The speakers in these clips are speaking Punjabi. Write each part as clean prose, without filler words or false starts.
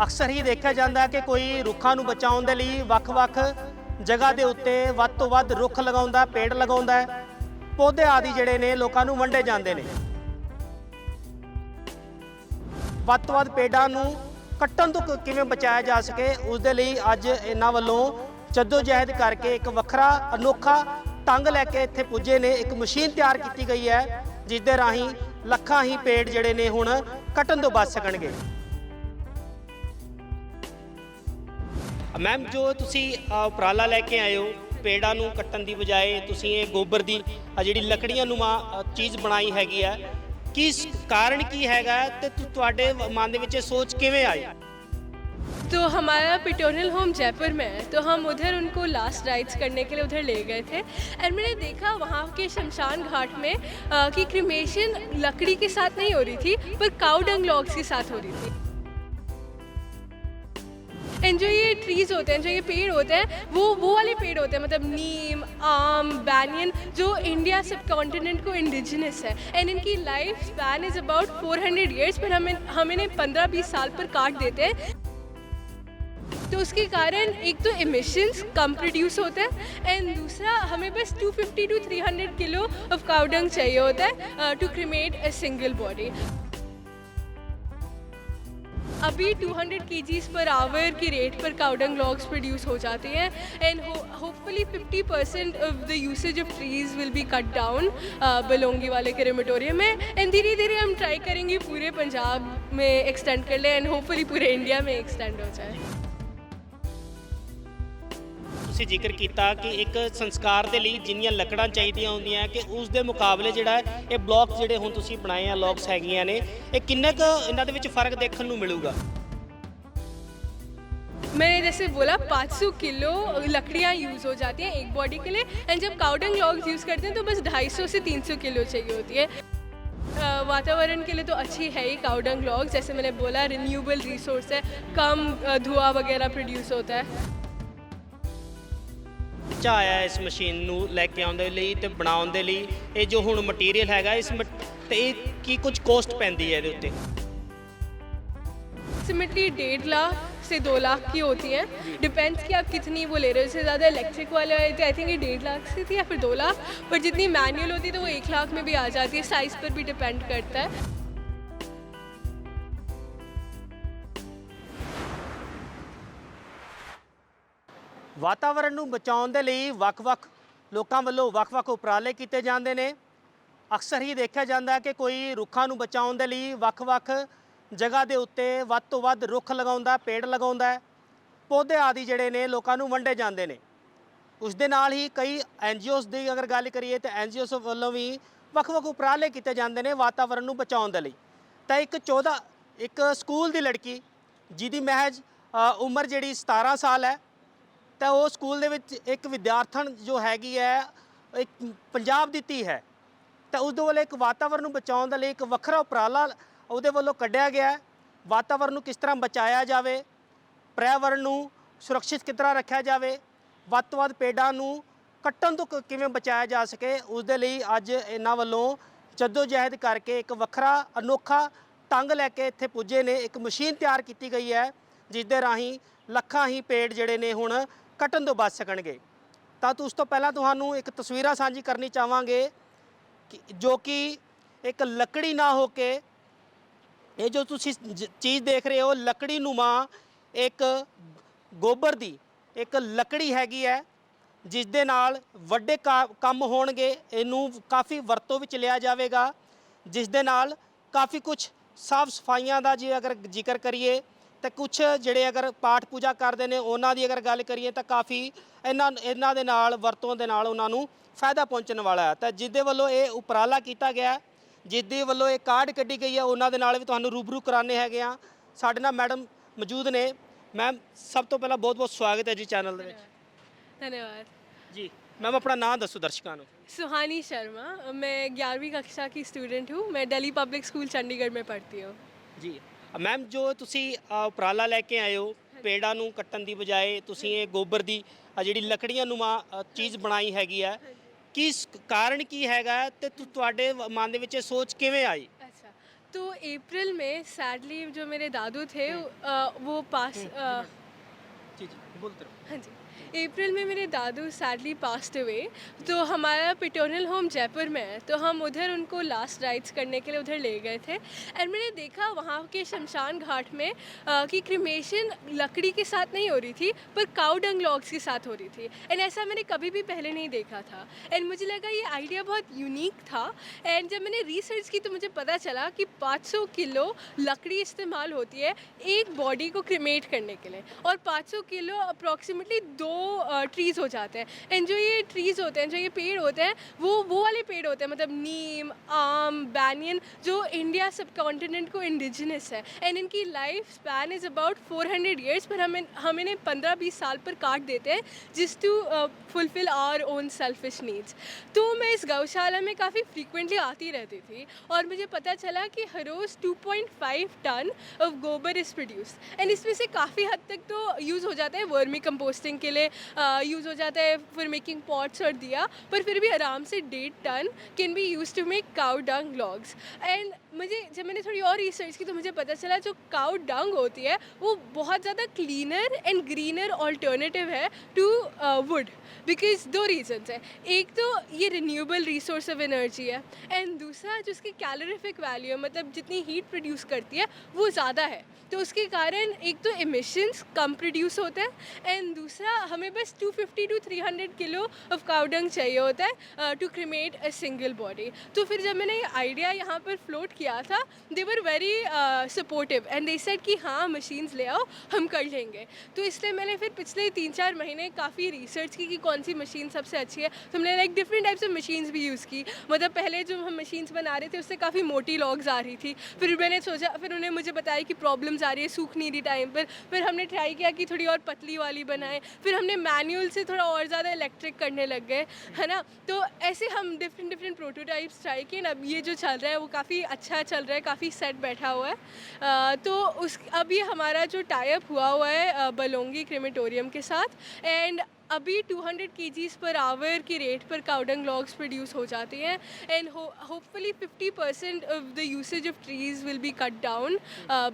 ਅਕਸਰ ਹੀ ਦੇਖਿਆ ਜਾਂਦਾ ਹੈ ਕਿ ਕੋਈ ਰੁੱਖਾਂ ਨੂੰ ਬਚਾਉਣ ਦੇ ਲਈ ਵੱਖ-ਵੱਖ ਜਗ੍ਹਾ ਦੇ ਉੱਤੇ ਵੱਧ ਤੋਂ ਵੱਧ ਰੁੱਖ ਲਗਾਉਂਦਾ, ਪੇੜ ਲਗਾਉਂਦਾ ਹੈ। ਪੌਦੇ ਆਦਿ ਜਿਹੜੇ ਨੇ ਲੋਕਾਂ ਨੂੰ ਵੰਡੇ ਜਾਂਦੇ ਨੇ। ਵੱਧ ਤੋਂ ਵੱਧ ਪੇੜਾਂ ਨੂੰ ਕੱਟਣ ਤੋਂ ਕਿਵੇਂ ਬਚਾਇਆ ਜਾ ਸਕੇ ਉਸ ਦੇ ਲਈ ਅੱਜ ਇਹਨਾਂ ਵੱਲੋਂ ਜਹਿਦ ਕਰਕੇ ਇੱਕ ਵੱਖਰਾ ਅਨੋਖਾ ਢੰਗ ਲੈ ਕੇ ਇੱਥੇ ਪੁੱਜੇ ਨੇ। ਇੱਕ ਮਸ਼ੀਨ ਤਿਆਰ ਕੀਤੀ ਗਈ ਹੈ ਜਿਸ ਦੇ ਰਾਹੀਂ ਲੱਖਾਂ ਹੀ ਪੇੜ ਜਿਹੜੇ ਨੇ ਹੁਣ ਕੱਟਣ ਤੋਂ ਬਚ ਸਕਣਗੇ। ਮੈਮ, ਜੋ ਤੁਸੀਂ ਉਪਰਾਲਾ ਲੈ ਕੇ ਆਏ ਹੋ ਪੇੜਾਂ ਨੂੰ ਕੱਟਣ ਦੀ ਬਜਾਏ ਤੁਸੀਂ ਇਹ ਗੋਬਰ ਦੀ ਜਿਹੜੀ ਲੱਕੜੀਆਂ ਨੂੰਮਾ ਚੀਜ਼ ਬਣਾਈ ਹੈਗੀ ਹੈ, ਕੀ ਕਾਰਨ ਕੀ ਹੈਗਾ ਤੇ ਤੁਹਾਡੇ ਮਨ ਦੇ ਵਿੱਚ ਇਹ ਸੋਚ ਕਿਵੇਂ ਆਈ? तो हमारा पिटोरियल होम जयपुर में है, तो हम उधर उनको लास्ट राइट्स करने के लिए उधर ले गए थे। एंड मैंने देखा वहाँ के शमशान घाट में कि क्रीमेशन लकड़ी के साथ नहीं हो रही थी पर काऊ डंग लॉग्स के साथ हो रही थी। एंड जो ये ट्रीज़ होते हैं, जो ये पेड़ होते हैं, वो वाले पेड़ होते हैं, मतलब नीम, आम, बैनियन, जो इंडिया सब कॉन्टिनेंट को इंडिजिनस है। एंड इनकी life span is about 400 years, पर हम इन्हें 15-20 साल पर काट देते हैं। तो उसके कारण एक तो एमिशंस कम प्रोड्यूस होते हैं एंड दूसरा हमें बस 250 to 300 kilo of cow dung चाहिए होता है to cremate a single body. अभी 200 kgs पर आवर की रेट पर काऊ डंग लॉग्स प्रोड्यूस हो जाते हैं and hopefully 50% of the usage of trees will be cut down Balongi वाले क्रेमेटोरियम में। एंड धीरे धीरे हम ट्राई करेंगे पूरे पंजाब में एक्सटेंड कर लें एंड होपफुली पूरे इंडिया में एक्सटेंड हो जाए। ਤੁਸੀਂ ਜ਼ਿਕਰ ਕੀਤਾ ਕਿ ਇੱਕ ਸੰਸਕਾਰ ਦੇ ਲਈ ਜਿੰਨੀਆਂ ਲੱਕੜਾਂ ਚਾਹੀਦੀਆਂ ਹੁੰਦੀਆਂ ਕਿ ਉਸ ਦੇ ਮੁਕਾਬਲੇ ਜਿਹੜਾ ਇਹ ਬਲੌਕਸ ਜਿਹੜੇ ਹੁਣ ਤੁਸੀਂ ਬਣਾਏ ਆ, ਲੌਗਸ ਹੈਗੀਆਂ ਨੇ, ਇਹ ਕਿੰਨੇ ਕੁ ਇਹਨਾਂ ਦੇ ਵਿੱਚ ਫਰਕ ਦੇਖਣ ਨੂੰ ਮਿਲੂਗਾ? मैंने जैसे बोला 500 किलो लकड़ियाँ यूज़ हो जाती हैं एक बॉडी के लिए एंड जब काऊ डंग लॉग्स यूज़ करते हैं तो बस 250 से 300 किलो चाहिए होती है। वातावरण के लिए तो अच्छी है ही काऊ डंग लॉग्स, जैसे मैंने बोला रिन्यूएबल रिसोर्स है, कम धुआं वगैरह प्रोड्यूस होता है। ਆਇਆ ਇਸ ਮਸ਼ੀਨ ਨੂੰ ਲੈ ਕੇ ਆਉਣ ਦੇ ਲਈ ਤੇ ਬਣਾਉਣ ਦੇ ਲਈ ਇਹ ਜੋ ਹੁਣ ਮਟੀਰੀਅਲ ਹੈਗਾ ਤੇ ਇਹ ਕੀ ਕੁਝ ਕੋਸਟ ਪੈਂਦੀ ਹੈ ਇਹਦੇ ਉੱਤੇ? अप्रॉक्सीमेटली 1.5 लाख से 2 लाख की होती हैं, डिपेंड्स कि आप कितनी वो ले रहे हो। इससे ज़्यादा इलेक्ट्रिक वाले आए थे, आई थिंक ये 1.5 लाख से थी या फिर 2 लाख, पर जितनी मैनुअल होती है तो वो 1 लाख में भी आ जाती है। साइज़ पर भी डिपेंड करता है। ਵਾਤਾਵਰਣ ਨੂੰ ਬਚਾਉਣ ਦੇ ਲਈ ਵੱਖ-ਵੱਖ ਲੋਕਾਂ ਵੱਲੋਂ ਵੱਖ-ਵੱਖ ਉਪਰਾਲੇ ਕੀਤੇ ਜਾਂਦੇ ਨੇ। ਅਕਸਰ ਹੀ ਦੇਖਿਆ ਜਾਂਦਾ ਹੈ ਕਿ ਕੋਈ ਰੁੱਖਾਂ ਨੂੰ ਬਚਾਉਣ ਦੇ ਲਈ ਵੱਖ-ਵੱਖ ਜਗ੍ਹਾ ਦੇ ਉੱਤੇ ਵੱਧ ਤੋਂ ਵੱਧ ਰੁੱਖ ਲਗਾਉਂਦਾ, ਪੇੜ ਲਗਾਉਂਦਾ ਹੈ। ਪੌਦੇ ਆਦਿ ਜਿਹੜੇ ਨੇ ਲੋਕਾਂ ਨੂੰ ਵੰਡੇ ਜਾਂਦੇ ਨੇ। ਉਸ ਦੇ ਨਾਲ ਹੀ ਕਈ NGOs ਦੀ ਅਗਰ ਗੱਲ ਕਰੀਏ ਤਾਂ NGOs ਵੱਲੋਂ ਵੀ ਵੱਖ-ਵੱਖ ਉਪਰਾਲੇ ਕੀਤੇ ਜਾਂਦੇ ਨੇ ਵਾਤਾਵਰਣ ਨੂੰ ਬਚਾਉਣ ਦੇ ਲਈ। ਤਾਂ ਇੱਕ ਸਕੂਲ ਦੀ ਲੜਕੀ ਜਿਹਦੀ ਮਹਿਜ ਉਮਰ ਜਿਹੜੀ 17 ਸਾਲ ਹੈ ਤਾਂ ਉਹ ਸਕੂਲ ਦੇ ਵਿੱਚ ਇੱਕ ਵਿਦਿਆਰਥਣ ਜੋ ਹੈਗੀ ਹੈ ਇੱਕ ਪੰਜਾਬ ਦੀ ਧੀ ਹੈ ਤਾਂ ਉਸ ਦੇ ਵੱਲੋਂ ਇੱਕ ਵਾਤਾਵਰਨ ਨੂੰ ਬਚਾਉਣ ਦੇ ਲਈ ਇੱਕ ਵੱਖਰਾ ਉਪਰਾਲਾ ਉਹਦੇ ਵੱਲੋਂ ਕੱਢਿਆ ਗਿਆ। ਵਾਤਾਵਰਨ ਨੂੰ ਕਿਸ ਤਰ੍ਹਾਂ ਬਚਾਇਆ ਜਾਵੇ, ਪਰਿਆਵਰਨ ਨੂੰ ਸੁਰੱਖਿਅਤ ਕਿਸ ਤਰ੍ਹਾਂ ਰੱਖਿਆ ਜਾਵੇ, ਵੱਧ ਤੋਂ ਵੱਧ ਪੇੜਾਂ ਨੂੰ ਕੱਟਣ ਤੋਂ ਕਿਵੇਂ ਬਚਾਇਆ ਜਾ ਸਕੇ ਉਸ ਦੇ ਲਈ ਅੱਜ ਇਹਨਾਂ ਵੱਲੋਂ ਜਹਿਦ ਕਰਕੇ ਇੱਕ ਵੱਖਰਾ ਅਨੋਖਾ ਢੰਗ ਲੈ ਕੇ ਇੱਥੇ ਪੁੱਜੇ ਨੇ। ਇੱਕ ਮਸ਼ੀਨ ਤਿਆਰ ਕੀਤੀ ਗਈ ਹੈ ਜਿਸ ਦੇ ਰਾਹੀਂ ਲੱਖਾਂ ਹੀ ਪੇੜ ਜਿਹੜੇ ਨੇ ਹੁਣ ਕੱਟਣ ਤੋਂ ਬਚ ਸਕਣਗੇ। ਤਾਂ ਉਸ ਤੋਂ ਪਹਿਲਾਂ ਤੁਹਾਨੂੰ ਇੱਕ ਤਸਵੀਰਾਂ ਸਾਂਝੀ ਕਰਨੀ ਚਾਹਾਂਗੇ ਕਿ ਜੋ ਕਿ ਇੱਕ ਲੱਕੜੀ ਨਾ ਹੋ ਕੇ ਇਹ ਜੋ ਤੁਸੀਂ ਚੀਜ਼ ਦੇਖ ਰਹੇ ਹੋ ਲੱਕੜੀ ਨੂੰਮਾ ਇੱਕ ਗੋਬਰ ਦੀ ਇੱਕ ਲੱਕੜੀ ਹੈਗੀ ਹੈ ਜਿਸ ਦੇ ਨਾਲ ਵੱਡੇ ਕੰਮ ਹੋਣਗੇ। ਇਹਨੂੰ ਕਾਫੀ ਵਰਤੋਂ ਵਿੱਚ ਲਿਆ ਜਾਵੇਗਾ ਜਿਸ ਦੇ ਨਾਲ ਕਾਫੀ ਕੁਝ ਸਾਫ ਸਫਾਈਆਂ ਦਾ ਜੇ ਅਗਰ ਜ਼ਿਕਰ ਕਰੀਏ ਤਾਂ ਕੁਛ ਜਿਹੜੇ ਅਗਰ ਪਾਠ ਪੂਜਾ ਕਰਦੇ ਨੇ ਉਹਨਾਂ ਦੀ ਅਗਰ ਗੱਲ ਕਰੀਏ ਤਾਂ ਕਾਫੀ ਇਹਨਾਂ ਦੇ ਨਾਲ ਵਰਤੋਂ ਦੇ ਨਾਲ ਉਹਨਾਂ ਨੂੰ ਫਾਇਦਾ ਪਹੁੰਚਣ ਵਾਲਾ ਹੈ। ਤਾਂ ਜਿਹਦੇ ਵੱਲੋਂ ਇਹ ਉਪਰਾਲਾ ਕੀਤਾ ਗਿਆ, ਜਿਹਦੇ ਵੱਲੋਂ ਇਹ ਕਾਰਡ ਕੱਢੀ ਗਈ ਹੈ ਉਹਨਾਂ ਦੇ ਨਾਲ ਵੀ ਤੁਹਾਨੂੰ ਰੂਬਰੂ ਕਰਾਣੇ ਹੈਗੇ ਆ। ਸਾਡੇ ਨਾਲ ਮੈਡਮ ਮੌਜੂਦ ਨੇ। ਮੈਮ, ਸਭ ਤੋਂ ਪਹਿਲਾਂ ਬਹੁਤ ਬਹੁਤ ਸਵਾਗਤ ਹੈ ਜੀ ਚੈਨਲ ਦੇ ਵਿੱਚ। धन्यवाद ਜੀ ਮੈਮ, ਆਪਣਾ ਨਾਮ ਦੱਸੋ ਦਰਸ਼ਕਾਂ ਨੂੰ। सुहानी शर्मा, मैं 11वीं कक्षा की स्टूडेंट हूँ। मैं दिल्ली पब्लिक स्कूल चंडीगढ़ में पढ़ती हूँ। ਜੀ ਮੈਮ, ਜੋ ਤੁਸੀਂ ਉਪਰਾਲਾ ਲੈ ਕੇ ਆਏ ਹੋ ਪੇੜਾਂ ਨੂੰ ਕੱਟਣ ਦੀ ਬਜਾਏ ਤੁਸੀਂ ਇਹ ਗੋਬਰ ਦੀ ਜਿਹੜੀ ਲੱਕੜੀਆਂ ਨੂੰਮਾ ਚੀਜ਼ ਬਣਾਈ ਹੈਗੀ ਹੈ, ਕੀ ਕਾਰਨ ਕੀ ਹੈਗਾ ਤੇ ਤੁਹਾਡੇ ਮਨ ਦੇ ਵਿੱਚ ਇਹ ਸੋਚ ਕਿਵੇਂ ਆਈ? अच्छा, तो अप्रैल में सैडली जो मेरे दादू थे वो पास जी जी बोलते रहो। हाँ जी, अप्रैल में मेरे दादू सैडली पास्ड अवे। तो हमारा पैटर्नल होम जयपुर में है, तो हम उधर उनको लास्ट राइट्स करने के लिए उधर ले गए थे। एंड मैंने देखा वहाँ के शमशान घाट में कि क्रिमेशन लकड़ी के साथ नहीं हो रही थी, पर काऊ डंग लॉग्स के साथ हो रही थी। एंड ऐसा मैंने कभी भी पहले नहीं देखा था। एंड मुझे लगा ये आइडिया बहुत यूनिक था। एंड जब मैंने रिसर्च की तो मुझे पता चला कि 500 किलो लकड़ी इस्तेमाल होती है एक बॉडी को क्रिमेट करने के लिए, और 500 किलो अप्रॉक्सीमेटली 2 ट्रीज़ हो जाते हैं। एंड जो ये ट्रीज़ होते हैं, जो ये पेड़ होते हैं, वो वाले पेड़ होते हैं, मतलब नीम, आम, बैनियन, जो इंडिया सब कॉन्टिनेंट को इंडिजिनस है। एंड इनकी life span is about 400 years, पर हम इन्हें 15-20 साल पर काट देते हैं जिस to fulfil our own selfish needs. तो मैं इस गौशाला में काफ़ी फ्रीक्वेंटली आती रहती थी, और मुझे पता चला कि हर रोज़ 2.5 टन ऑफ गोबर इज़ प्रोड्यूस्ड। एंड इसमें से काफ़ी हद तक तो यूज़ हो जाता है वर्मी कंपोस्टिंग के लिए, यूज़ हो जाता है फॉर मेकिंग पॉट्स और दिया, पर फिर भी आराम से 1.5 ton can be use to make cow dung logs. And जब मैंने थोड़ी और रिसर्च की तो मुझे पता चला जो काउ डंग होती है वो बहुत ज़्यादा क्लीनर एंड ग्रीनर ऑल्टरनेटिव है टू वुड, बिकॉज 2 रीजन्स है। एक तो ये रिन्यूएबल रिसोर्स ऑफ एनर्जी है, एंड दूसरा जो उसकी कैलोरीफिक वैल्यू है, मतलब जितनी हीट प्रोड्यूस करती है वो ज़्यादा है। तो उसके कारण एक तो एमिशंस कम प्रोड्यूस होते हैं, एंड दूसरा हमें बस 250 to 300 kilo of cow dung चाहिए होता है to cremate a single body. तो फिर जब मैंने ये आइडिया यहाँ पर फ्लोट किया था, they were very supportive and they said कि हाँ मशीन्स ले आओ, हम कर लेंगे। तो इसलिए मैंने फिर पिछले 3-4 महीने काफ़ी रिसर्च की कि कौन सी मशीन सबसे अच्छी है। तो हमने like different types of machines भी यूज़ की। मतलब पहले जो हम मशीन्स बना रहे थे उससे काफ़ी मोटी लॉग्स आ रही थी, फिर मैंने सोचा, फिर उन्हें मुझे बताया कि प्रॉब्लम्स आ रही है, सूख नहीं रही टाइम पर। फिर हमने ट्राई किया कि थोड़ी और पतली वाली बनाएं, फिर हमने मैनुअल से थोड़ा और ज़्यादा इलेक्ट्रिक करने लग गए, है ना। तो ऐसे हम डिफरेंट प्रोटोटाइप्स ट्राई किए। अब ये जो चल रहा है वो काफ़ी अच्छा चल रहा है, काफ़ी सेट बैठा हुआ है। तो अब ये हमारा जो टाई-अप हुआ है बलोंगी क्रेमेटोरियम के साथ, एंड अभी 200 kgs पर आवर की रेट पर काउ डंग लॉग्स प्रोड्यूस हो जाती हैं। And hopefully 50% of the usage of trees will be cut down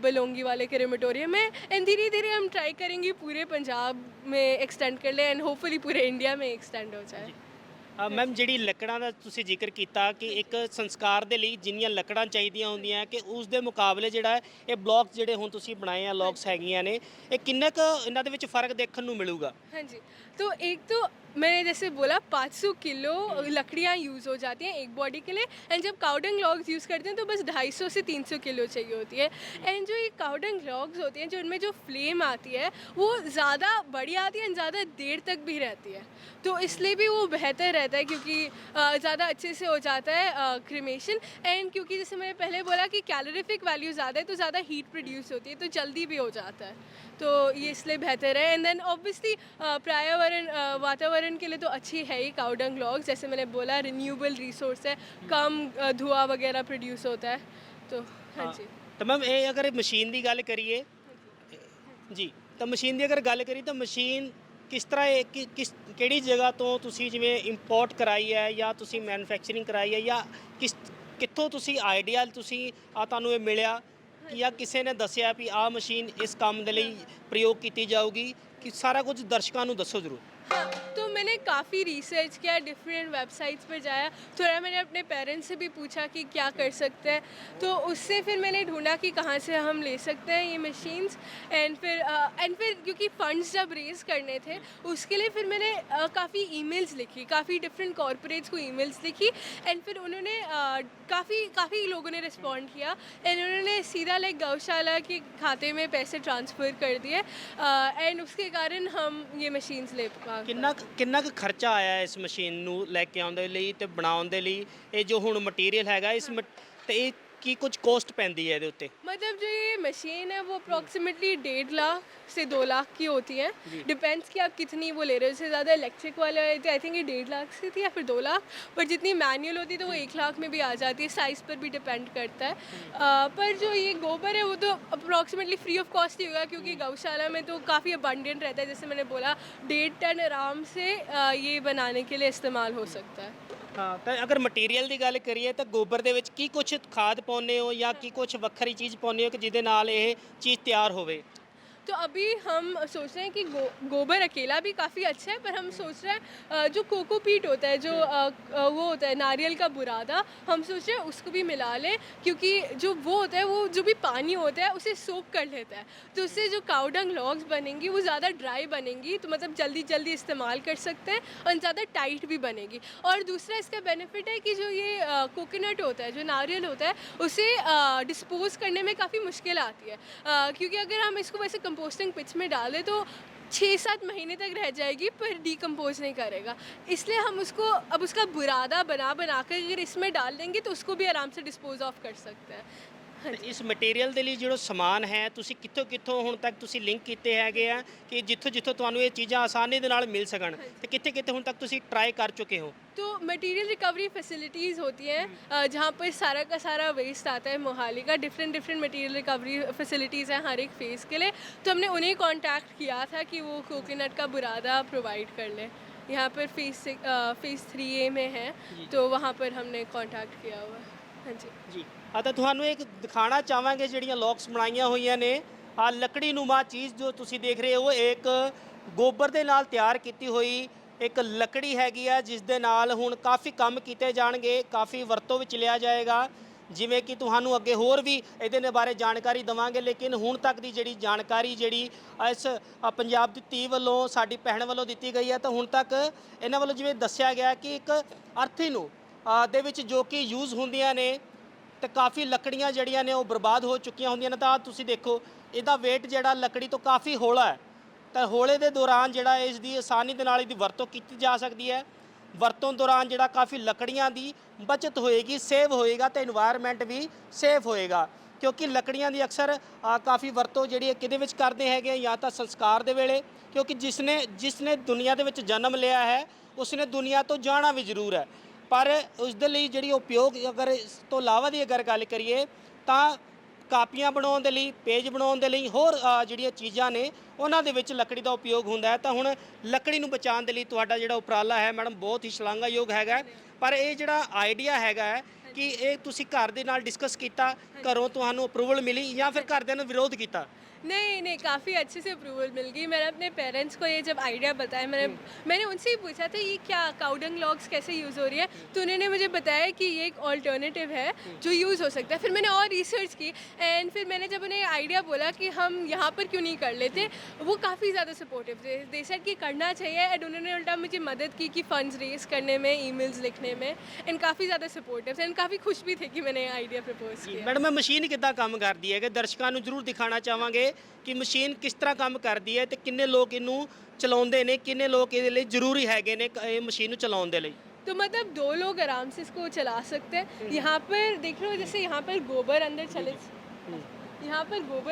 Balongi वाले क्रेमेटोरियम में। एंड धीरे धीरे हम ट्राई करेंगे पूरे पंजाब में एक्सटेंड कर लें, एंड होपफुली पूरे इंडिया में एक्सटेंड हो जाए। ਮੈਮ ਜਿਹੜੀ ਲੱਕੜਾਂ ਦਾ ਤੁਸੀਂ ਜ਼ਿਕਰ ਕੀਤਾ ਕਿ ਇੱਕ ਸੰਸਕਾਰ ਦੇ ਲਈ ਜਿੰਨੀਆਂ ਲੱਕੜਾਂ ਚਾਹੀਦੀਆਂ ਹੁੰਦੀਆਂ ਕਿ ਉਸ ਦੇ ਮੁਕਾਬਲੇ ਜਿਹੜਾ ਇਹ ਬਲੌਕਸ ਜਿਹੜੇ ਹੁਣ ਤੁਸੀਂ ਬਣਾਏ ਆ ਲੌਗਸ ਹੈਗੀਆਂ ਨੇ, ਇਹ ਕਿੰਨਾ ਕੁ ਇਹਨਾਂ ਦੇ ਵਿੱਚ ਫਰਕ ਦੇਖਣ ਨੂੰ ਮਿਲੂਗਾ? हाँ जी, तो एक तो मैंने जैसे बोला 500 किलो लकड़ियाँ यूज़ हो जाती हैं एक बॉडी के लिए, एंड जब काउडंग लॉग्स यूज़ करते हैं तो बस 250 से 300 किलो चाहिए होती है। एंड जो ये काउडंग लॉग्स होती हैं, जो उनमें जो फ्लेम आती है वो ज़्यादा बड़ी आती है एंड ज़्यादा देर तक भी रहती है, तो इसलिए भी वो बेहतर रहता है क्योंकि ज़्यादा अच्छे से हो जाता है क्रिमेशन। एंड क्योंकि जैसे मैंने पहले बोला कि कैलोरीफिक वैल्यू ज़्यादा है तो ज़्यादा हीट प्रोड्यूस होती है, तो जल्दी भी हो जाता है, तो ये इसलिए बेहतर है। एंड देन ऑब्वियसली पर्यावरण वातावरण के लिए तो अच्छी है ही काउ डंग लॉग्स, जैसे मैंने बोला रिन्यूएबल रिसोर्स है, कम धुआं वगैरह प्रोड्यूस होता है, तो हाँ जी। ਤਾਂ ਮੈਮ ਇਹ ਅਗਰ ਮਸ਼ੀਨ ਦੀ ਗੱਲ ਕਰੀਏ ਜੀ, ਤਾਂ ਮਸ਼ੀਨ ਦੀ ਅਗਰ ਗੱਲ ਕਰੀਏ ਤਾਂ ਮਸ਼ੀਨ ਕਿਸ ਤਰ੍ਹਾਂ ਇਹ ਕਿਹੜੀ ਜਗ੍ਹਾ ਤੋਂ ਤੁਸੀਂ ਜਿਵੇਂ ਇੰਪੋਰਟ ਕਰਾਈ ਹੈ ਜਾਂ ਤੁਸੀਂ ਮੈਨੂਫੈਕਚਰਿੰਗ ਕਰਾਈ ਹੈ, ਜਾਂ ਕਿੱਥੋਂ ਤੁਸੀਂ ਆਈਡੀਆ ਤੁਹਾਨੂੰ ਇਹ ਮਿਲਿਆ ਕਿ ਜਾਂ ਕਿਸੇ ਨੇ ਦੱਸਿਆ ਵੀ ਆਹ ਮਸ਼ੀਨ ਇਸ ਕੰਮ ਦੇ ਲਈ ਪ੍ਰਯੋਗ ਕੀਤੀ ਜਾਊਗੀ, ਕਿ ਸਾਰਾ ਕੁਝ ਦਰਸ਼ਕਾਂ ਨੂੰ ਦੱਸੋ ਜ਼ਰੂਰ। हाँ, तो मैंने काफ़ी रिसर्च किया, डिफरेंट वेबसाइट्स पर जाया, थोड़ा मैंने अपने पेरेंट्स से भी पूछा कि क्या कर सकते हैं, तो उससे फिर मैंने ढूंढा कि कहाँ से हम ले सकते हैं ये मशीन्स। एंड फिर क्योंकि फंड्स जब रेज़ करने थे उसके लिए फिर मैंने काफ़ी ईमेल्स लिखी, काफ़ी डिफरेंट कॉर्पोरेट्स को ईमेल्स लिखी, एंड फिर उन्होंने काफ़ी लोगों ने रिस्पॉन्ड किया, एंड उन्होंने सीधा लाइक गौशाला के खाते में पैसे ट्रांसफ़र कर दिए, एंड उसके कारण हम ये मशीन्स ले पा। ਕਿੰਨਾ ਕੁ ਖਰਚਾ ਆਇਆ ਇਸ ਮਸ਼ੀਨ ਨੂੰ ਲੈ ਕੇ ਆਉਣ ਦੇ ਲਈ ਤੇ ਬਣਾਉਣ ਦੇ ਲਈ? ਇਹ ਜੋ ਹੁਣ ਮਟੀਰੀਅਲ ਹੈਗਾ ਤੇ ਇਹ ਕੀ कुछ कॉस्ट पैंदी है ਇਹਦੇ मतलब जो ये मशीन है वो अप्रॉक्सीमेटली 1.5 लाख से 2 लाख की होती है, डिपेंड्स कि आप कितनी वो ले रहे हो। इससे ज़्यादा इलेक्ट्रिक वाले थे, आई थिंक ये 1.5 लाख से थी या फिर 2 लाख, पर जितनी मैनुअल होती है तो वो 1 लाख में भी आ जाती है, साइज़ पर भी डिपेंड करता है। पर जो ये गोबर है वो तो अप्रॉक्सीमेटली फ्री ऑफ कॉस्ट ही होगा, क्योंकि गौशाला में तो काफ़ी अबंडेंट रहता है, जैसे मैंने बोला 1.5 टन आराम से ये बनाने के लिए इस्तेमाल हो सकता है। ਹਾਂ ਤਾਂ ਅਗਰ ਮਟੀਰੀਅਲ ਦੀ ਗੱਲ ਕਰੀਏ ਤਾਂ ਗੋਬਰ ਦੇ ਵਿੱਚ ਕੀ ਕੁਝ ਖਾਦ ਪਾਉਂਦੇ ਹੋ ਜਾਂ ਕੀ ਕੁਝ ਵੱਖਰੀ ਚੀਜ਼ ਪਾਉਂਦੇ ਹੋ ਕਿ ਜਿਹਦੇ ਨਾਲ ਇਹ ਚੀਜ਼ ਤਿਆਰ ਹੋਵੇ? तो अभी हम सोच रहे हैं कि गोबर अकेला भी काफ़ी अच्छा है, पर हम सोच रहे हैं जो कोकोपीट होता है, जो वो होता है नारियल का बुरादा, हम सोच रहे हैं उसको भी मिला लें, क्योंकि जो वो होता है वो जो भी पानी होता है उसे सोक कर लेता है, तो उससे जो काउडंग लॉग्स बनेंगी वो ज़्यादा ड्राई बनेंगी, तो मतलब जल्दी जल्दी इस्तेमाल कर सकते हैं और ज़्यादा टाइट भी बनेगी। और दूसरा इसका बेनिफिट है कि जो ये कोकोनट होता है, जो नारियल होता है, उसे डिस्पोज करने में काफ़ी मुश्किल आती है, क्योंकि अगर हम इसको वैसे कंपोस्टिंग पिच में डालें तो 6-7 महीने तक रह जाएगी पर डिकम्पोज नहीं करेगा, इसलिए हम उसको अब उसका बुरादा बना कर अगर इसमें डाल देंगे तो उसको भी आराम से डिस्पोज ऑफ कर सकते हैं। हाँ ਤੇ ਇਸ ਮਟੀਰੀਅਲ ਦੇ ਲਈ ਜਿਹੜਾ ਸਮਾਨ ਹੈ ਤੁਸੀਂ ਕਿੱਥੋਂ ਕਿੱਥੋਂ ਹੁਣ ਤੱਕ ਤੁਸੀਂ ਲਿੰਕ ਕੀਤੇ ਹੈਗੇ ਆ ਕਿ ਜਿੱਥੋਂ ਜਿੱਥੋਂ ਤੁਹਾਨੂੰ ਇਹ ਚੀਜ਼ਾਂ ਆਸਾਨੀ ਦੇ ਨਾਲ ਮਿਲ ਸਕਣ ਤੇ ਕਿੱਥੇ ਕਿੱਥੇ ਹੁਣ ਤੱਕ ਤੁਸੀਂ ਟਰਾਈ ਕਰ ਚੁੱਕੇ ਹੋ? तो मटेरियल रिकवरी फैसिलिटीज़ होती हैं जहाँ पर सारा का सारा वेस्ट आता है मोहाली का, डिफरेंट मटेरियल रिकवरी फैसिलिटीज़ हैं हर एक फ़ेज़ के लिए, तो हमने उन्हें कांटेक्ट किया था कि वो कोकोनट का बुरादा प्रोवाइड कर लें। यहाँ पर फ़ेज़ 3A में है, तो वहाँ पर हमने कांटेक्ट किया हुआ है। हाँ जी ਜੀ ਤਾਂ ਤੁਹਾਨੂੰ ਇੱਕ ਦਿਖਾਣਾ ਚਾਹਾਂਗੇ ਜਿਹੜੀਆਂ ਲੌਕਸ ਬਣਾਈਆਂ ਹੋਈਆਂ ਨੇ। ਆ ਲੱਕੜੀ ਨੂਮਾ ਚੀਜ਼ ਜੋ ਤੁਸੀਂ ਦੇਖ ਰਹੇ ਹੋ ਇੱਕ ਗੋਬਰ ਦੇ ਨਾਲ ਤਿਆਰ ਕੀਤੀ ਹੋਈ ਇੱਕ ਲੱਕੜੀ ਹੈਗੀ ਆ ਜਿਸ ਦੇ ਨਾਲ ਹੁਣ ਕਾਫੀ ਕੰਮ ਕੀਤੇ ਜਾਣਗੇ, ਕਾਫੀ ਵਰਤੋਂ ਵਿੱਚ ਲਿਆ ਜਾਏਗਾ। ਜਿਵੇਂ ਕਿ ਤੁਹਾਨੂੰ ਅੱਗੇ ਹੋਰ ਵੀ ਇਹਦੇ ਬਾਰੇ ਜਾਣਕਾਰੀ ਦੇਵਾਂਗੇ, ਲੇਕਿਨ ਹੁਣ ਤੱਕ ਦੀ ਜਿਹੜੀ ਜਾਣਕਾਰੀ ਜਿਹੜੀ ਇਸ ਪੰਜਾਬ ਦੀ ਧੀ ਵੱਲੋਂ ਸਾਡੀ ਭੈਣ ਵੱਲੋਂ ਦਿੱਤੀ ਗਈ ਹੈ, ਤਾਂ ਹੁਣ ਤੱਕ ਇਹਨਾਂ ਵੱਲੋਂ ਜਿਵੇਂ ਦੱਸਿਆ ਗਿਆ ਕਿ ਇੱਕ ਅਰਥੀ ਨੂੰ ਦੇ ਵਿੱਚ ਜੋ ਕਿ ਯੂਜ਼ ਹੁੰਦੀਆਂ ਨੇ ਤੇ ਕਾਫੀ ਲੱਕੜੀਆਂ ਜਿਹੜੀਆਂ ਨੇ ਉਹ ਬਰਬਾਦ ਹੋ ਚੁੱਕੀਆਂ ਹੁੰਦੀਆਂ ਨੇ। ਤਾਂ ਤੁਸੀਂ ਦੇਖੋ ਇਹਦਾ weight ਜਿਹੜਾ ਲੱਕੜੀ ਤੋਂ ਕਾਫੀ ਹੌਲਾ ਹੈ, ਤਾਂ ਹੌਲੇ ਦੇ ਦੌਰਾਨ ਜਿਹੜਾ ਇਸ ਦੀ ਆਸਾਨੀ ਦੇ ਨਾਲ ਇਹਦੀ ਵਰਤੋਂ ਕੀਤੀ ਜਾ ਸਕਦੀ ਹੈ। ਵਰਤੋਂ ਦੌਰਾਨ ਜਿਹੜਾ ਕਾਫੀ ਲੱਕੜੀਆਂ ਦੀ ਬਚਤ ਹੋਏਗੀ, ਸੇਵ ਹੋਏਗਾ ਤੇ এনवायरमेंट ਵੀ ਸੇਫ ਹੋਏਗਾ, ਕਿਉਂਕਿ ਲੱਕੜੀਆਂ ਦੀ ਅਕਸਰ ਕਾਫੀ ਵਰਤੋਂ ਜਿਹੜੀ ਹੈ ਕਿਹਦੇ ਵਿੱਚ ਕਰਦੇ ਹੈਗੇ ਜਾਂ ਤਾਂ ਸੰਸਕਾਰ ਦੇ ਵੇਲੇ, ਕਿਉਂਕਿ ਜਿਸਨੇ ਦੁਨੀਆ ਦੇ ਵਿੱਚ ਜਨਮ ਲਿਆ ਹੈ ਉਸਨੇ ਦੁਨੀਆ ਤੋਂ ਜਾਣਾ ਵੀ ਜ਼ਰੂਰ ਹੈ, ਪਰ ਉਸ ਦੇ ਲਈ ਜਿਹੜੀ ਉਪਯੋਗ ਅਗਰ ਇਸ ਤੋਂ ਇਲਾਵਾ ਦੀ ਅਗਰ ਗੱਲ ਕਰੀਏ ਤਾਂ ਕਾਪੀਆਂ ਬਣਾਉਣ ਦੇ ਲਈ, ਪੇਜ ਬਣਾਉਣ ਦੇ ਲਈ, ਹੋਰ ਜਿਹੜੀਆਂ ਚੀਜ਼ਾਂ ਨੇ ਉਹਨਾਂ ਦੇ ਵਿੱਚ ਲੱਕੜੀ ਦਾ ਉਪਯੋਗ ਹੁੰਦਾ ਹੈ। ਤਾਂ ਹੁਣ ਲੱਕੜੀ ਨੂੰ ਬਚਾਉਣ ਦੇ ਲਈ ਤੁਹਾਡਾ ਜਿਹੜਾ ਉਪਰਾਲਾ ਹੈ ਮੈਡਮ ਬਹੁਤ ਹੀ ਸ਼ਲਾਘਾਯੋਗ ਹੈਗਾ, ਪਰ ਇਹ ਜਿਹੜਾ ਆਈਡੀਆ ਹੈਗਾ ਹੈ ਕਿ ਇਹ ਤੁਸੀਂ ਘਰ ਦੇ ਨਾਲ ਡਿਸਕਸ ਕੀਤਾ, ਘਰੋਂ ਤੁਹਾਨੂੰ ਅਪਰੂਵਲ ਮਿਲੀ ਜਾਂ ਫਿਰ ਘਰਦਿਆਂ ਨੇ ਵਿਰੋਧ ਕੀਤਾ? नहीं, काफ़ी अच्छे से अप्रूवल मिल गई। मैंने अपने पेरेंट्स को ये जब आइडिया बताया, मैंने उनसे ही पूछा था ये क्या काउडंग लॉग्स कैसे यूज़ हो रही है, तो उन्होंने मुझे बताया कि ये एक ऑल्टरनेटिव है जो यूज़ हो सकता है। फिर मैंने और रिसर्च की एंड फिर मैंने जब उन्हें आइडिया बोला कि हम यहाँ पर क्यों नहीं कर लेते, वो काफ़ी ज़्यादा सपोर्टिव थे। दे सेड कि करना चाहिए एंड उन्होंने उल्टा मुझे मदद की कि फ़ंड्स रेज़ करने में, ईमेल्स लिखने में, एंड काफ़ी ज़्यादा सपोर्टिव थे एंड काफ़ी खुश भी थे कि मैंने आइडिया प्रपोज किया। ਮੈਡਮ ਇਹ ਮਸ਼ੀਨ ਕਿੱਦਾਂ ਕੰਮ ਕਰਦੀ ਹੈ ਕਿ ਦਰਸ਼ਕਾਂ ਨੂੰ ਜ਼ਰੂਰ ਦਿਖਾਣਾ ਚਾਹਾਂਗੇ ਕਿ ਮਸ਼ੀਨ ਕਿਸ ਤਰ੍ਹਾਂ ਕੰਮ ਕਰਦੀ ਹੈ ਤੇ ਕਿੰਨੇ ਲੋਕ ਇਹਨੂੰ ਚਲਾਉਂਦੇ ਨੇ, ਕਿੰਨੇ ਲੋਕ ਇਹਦੇ ਲਈ ਜ਼ਰੂਰੀ ਹੈਗੇ ਨੇ ਇਹ ਮਸ਼ੀਨ ਨੂੰ ਚਲਾਉਣ ਦੇ ਲਈ? तो मतलब 2 लोग आराम से इसको चला सकते हैं। यहाँ पर देख लो जैसे यहाँ पर गोबर